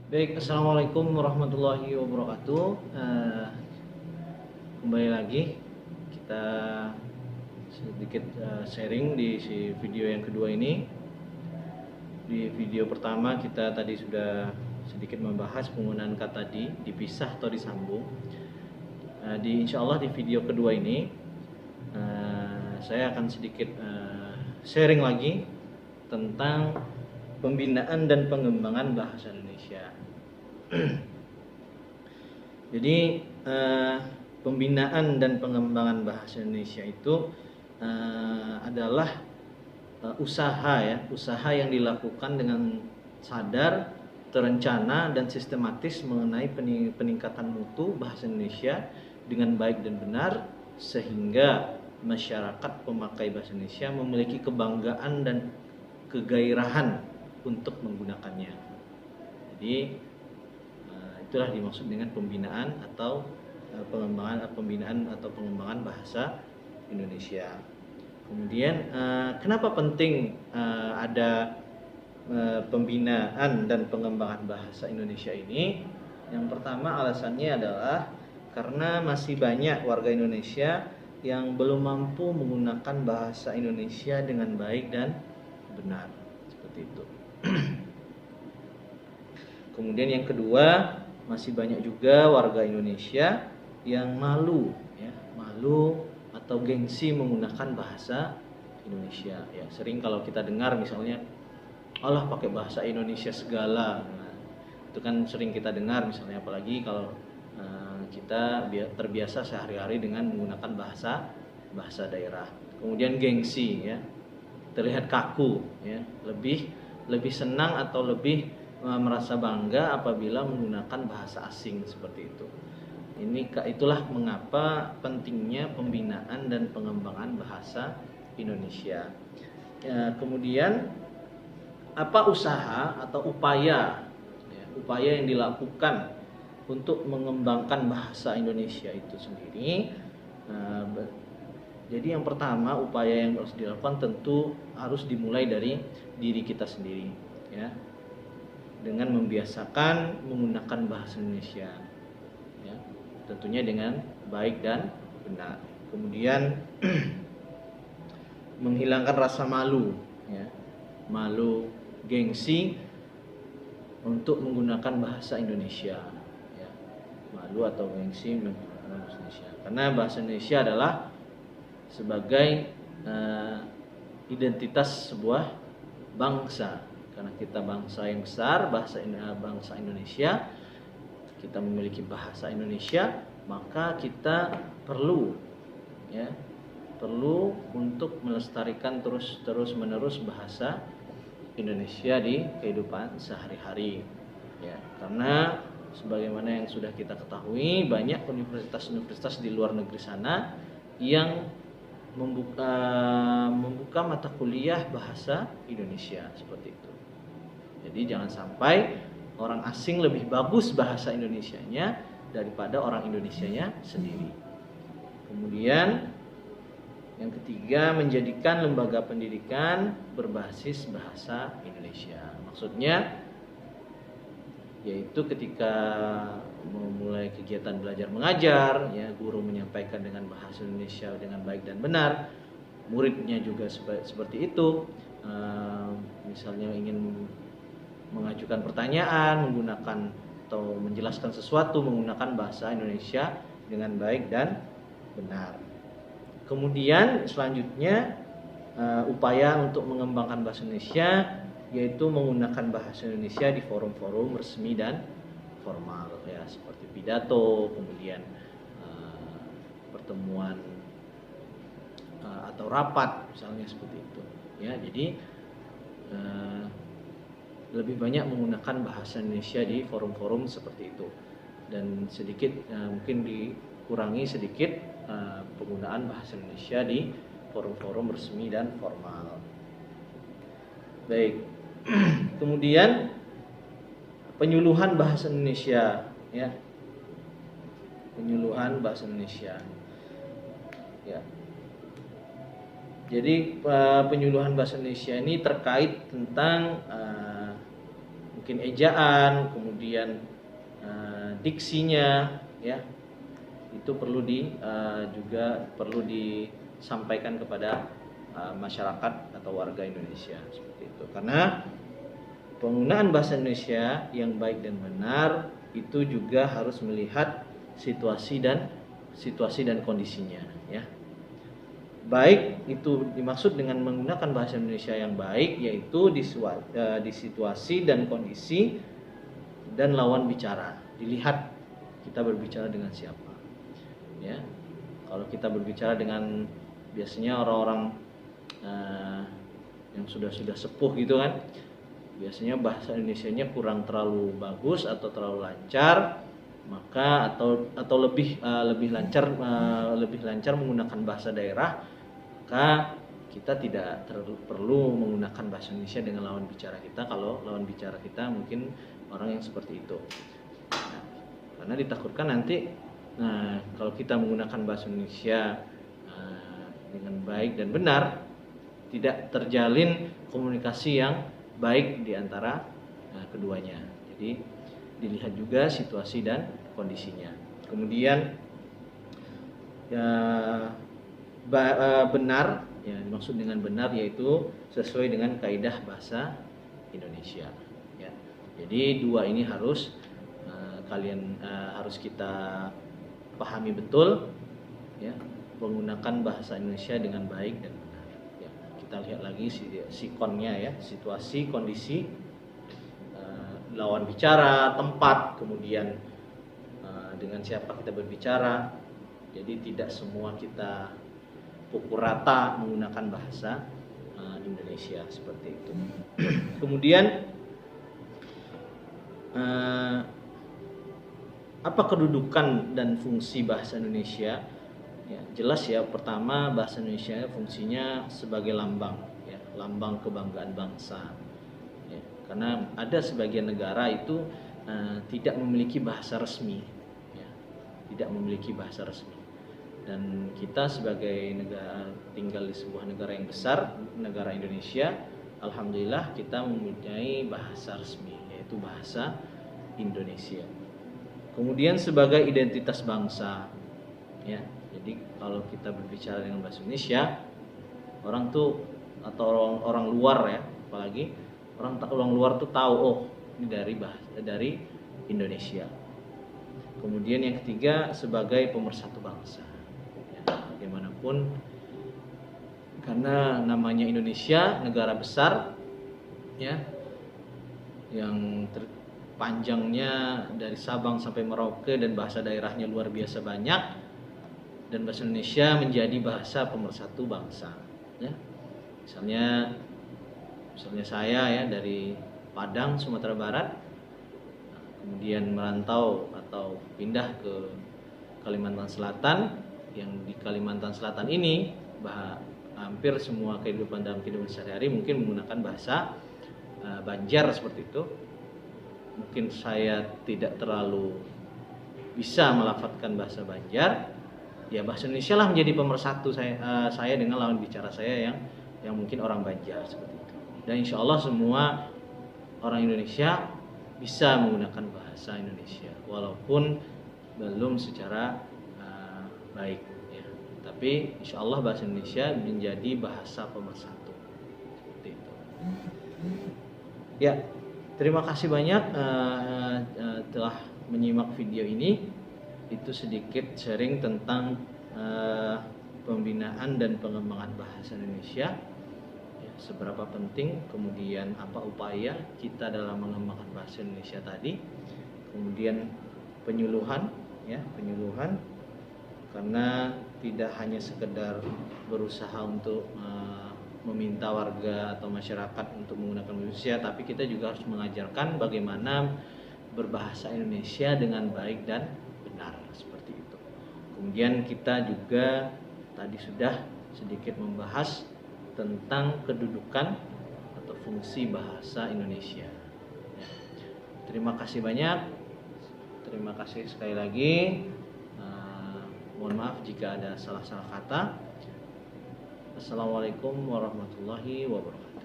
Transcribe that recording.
Baik, assalamualaikum warahmatullahi wabarakatuh. Kembali lagi kita sedikit sharing di video yang kedua ini. Di video pertama kita tadi sudah sedikit membahas penggunaan kata dipisah atau disambung. Insya Allah di video kedua ini saya akan sedikit sharing lagi tentang pembinaan dan pengembangan bahasa Indonesia. Jadi pembinaan dan pengembangan bahasa Indonesia itu adalah usaha yang dilakukan dengan sadar, terencana dan sistematis mengenai peningkatan mutu bahasa Indonesia dengan baik dan benar, sehingga masyarakat pemakai bahasa Indonesia memiliki kebanggaan dan kegairahan untuk menggunakannya. Jadi itulah dimaksud dengan pembinaan atau pengembangan bahasa Indonesia. Kemudian kenapa penting ada pembinaan dan pengembangan bahasa Indonesia ini? Yang pertama alasannya adalah karena masih banyak warga Indonesia yang belum mampu menggunakan bahasa Indonesia dengan baik dan benar, seperti itu. Kemudian yang kedua, masih banyak juga warga Indonesia yang malu atau gengsi menggunakan bahasa Indonesia. Ya, sering kalau kita dengar misalnya, Allah pakai bahasa Indonesia segala. Nah, itu kan sering kita dengar misalnya, apalagi kalau kita terbiasa sehari-hari dengan menggunakan bahasa daerah. Kemudian gengsi, ya, terlihat kaku, ya, lebih senang atau lebih merasa bangga apabila menggunakan bahasa asing seperti itu. Itulah mengapa pentingnya pembinaan dan pengembangan bahasa Indonesia. Kemudian apa usaha atau upaya yang dilakukan untuk mengembangkan bahasa Indonesia itu sendiri? Jadi yang pertama, upaya yang harus dilakukan tentu harus dimulai dari diri kita sendiri, ya, dengan membiasakan menggunakan bahasa Indonesia, ya, tentunya dengan baik dan benar. Kemudian menghilangkan rasa malu, ya, gengsi untuk menggunakan bahasa Indonesia, ya, malu atau gengsi menggunakan bahasa Indonesia, karena bahasa Indonesia adalah sebagai identitas sebuah bangsa. Karena kita bangsa yang besar, bangsa Indonesia, kita memiliki bahasa Indonesia, maka kita perlu untuk melestarikan terus menerus bahasa Indonesia di kehidupan sehari-hari, ya. Karena sebagaimana yang sudah kita ketahui, banyak universitas-universitas di luar negeri sana yang membuka mata kuliah bahasa Indonesia seperti itu. Jadi jangan sampai orang asing lebih bagus bahasa Indonesianya daripada orang Indonesianya sendiri. Kemudian yang ketiga, menjadikan lembaga pendidikan berbasis bahasa Indonesia. Maksudnya yaitu ketika memulai kegiatan belajar mengajar, ya, guru menyampaikan dengan bahasa Indonesia dengan baik dan benar, muridnya juga seperti itu. Misalnya ingin mengajukan pertanyaan menggunakan atau menjelaskan sesuatu menggunakan bahasa Indonesia dengan baik dan benar. Kemudian selanjutnya upaya untuk mengembangkan bahasa Indonesia yaitu menggunakan bahasa Indonesia di forum-forum resmi dan formal, ya, seperti pidato, kemudian pertemuan atau rapat misalnya seperti itu, ya. Jadi lebih banyak menggunakan bahasa Indonesia di forum-forum seperti itu, dan sedikit mungkin dikurangi sedikit penggunaan bahasa Indonesia di forum-forum resmi dan formal. Baik. Kemudian penyuluhan bahasa Indonesia, ya. Penyuluhan bahasa Indonesia. Ya. Jadi penyuluhan bahasa Indonesia ini terkait tentang mungkin ejaan, kemudian kemudian diksinya, ya, itu juga perlu disampaikan kepada masyarakat atau warga Indonesia seperti itu. Karena penggunaan bahasa Indonesia yang baik dan benar itu juga harus melihat situasi dan kondisinya, ya. Baik itu dimaksud dengan menggunakan bahasa Indonesia yang baik, yaitu di situasi dan kondisi dan lawan bicara. Dilihat kita berbicara dengan siapa, ya. Kalau kita berbicara dengan biasanya orang-orang yang sudah sepuh gitu kan, biasanya bahasa Indonesianya kurang terlalu bagus atau terlalu lancar, maka atau lebih lancar menggunakan bahasa daerah, maka kita tidak perlu menggunakan bahasa Indonesia dengan lawan bicara kita kalau lawan bicara kita mungkin orang yang seperti itu. Nah, karena ditakutkan nanti kalau kita menggunakan bahasa Indonesia dengan baik dan benar, tidak terjalin komunikasi yang baik di antara keduanya. Jadi dilihat juga situasi dan kondisinya. Kemudian benar, ya, dimaksud dengan benar yaitu sesuai dengan kaidah bahasa Indonesia, ya. Jadi dua ini harus harus kita pahami betul, ya, menggunakan bahasa Indonesia dengan baik dan benar, ya. Kita lihat lagi sikonnya, ya, situasi, kondisi, lawan bicara, tempat, kemudian dengan siapa kita berbicara. Jadi tidak semua kita pukul rata menggunakan bahasa Indonesia seperti itu. Kemudian apa kedudukan dan fungsi bahasa Indonesia? Ya, jelas ya, pertama bahasa Indonesia fungsinya sebagai lambang, ya, lambang kebanggaan bangsa. Ya, karena ada sebagian negara itu tidak memiliki bahasa resmi, ya, tidak memiliki bahasa resmi. Dan kita sebagai negara tinggal di sebuah negara yang besar, negara Indonesia, alhamdulillah kita mempunyai bahasa resmi, yaitu bahasa Indonesia. Kemudian sebagai identitas bangsa, ya. Jadi kalau kita berbicara dengan bahasa Indonesia, orang tuh atau orang luar, ya, apalagi orang luar tuh tahu, oh, ini dari Indonesia. Kemudian yang ketiga sebagai pemersatu bangsa. Bagaimanapun, karena namanya Indonesia, negara besar, ya, yang panjangnya dari Sabang sampai Merauke dan bahasa daerahnya luar biasa banyak, dan bahasa Indonesia menjadi bahasa pemersatu bangsa, ya. Misalnya saya, ya, dari Padang, Sumatera Barat, kemudian merantau atau pindah ke Kalimantan Selatan. Yang di Kalimantan Selatan ini hampir semua dalam kehidupan sehari-hari mungkin menggunakan bahasa Banjar seperti itu. Mungkin saya tidak terlalu bisa melafadzkan bahasa Banjar, ya bahasa Indonesia lah menjadi pemersatu saya dengan lawan bicara saya yang mungkin orang Banjar seperti itu. Dan insya Allah semua orang Indonesia bisa menggunakan bahasa Indonesia walaupun belum secara baik, ya. Tapi insya Allah bahasa Indonesia menjadi bahasa pemersatu seperti itu. Ya, terima kasih banyak telah menyimak video ini. Itu sedikit sharing tentang pembinaan dan pengembangan bahasa Indonesia, ya, seberapa penting, kemudian apa upaya kita dalam mengembangkan bahasa Indonesia tadi, kemudian penyuluhan, ya, karena tidak hanya sekedar berusaha untuk meminta warga atau masyarakat untuk menggunakan bahasa Indonesia, tapi kita juga harus mengajarkan bagaimana berbahasa Indonesia dengan baik dan benar seperti itu. Kemudian kita juga tadi sudah sedikit membahas tentang kedudukan atau fungsi bahasa Indonesia. Ya. Terima kasih banyak. Terima kasih sekali lagi. Mohon maaf jika ada salah-salah kata. Assalamualaikum warahmatullahi wabarakatuh.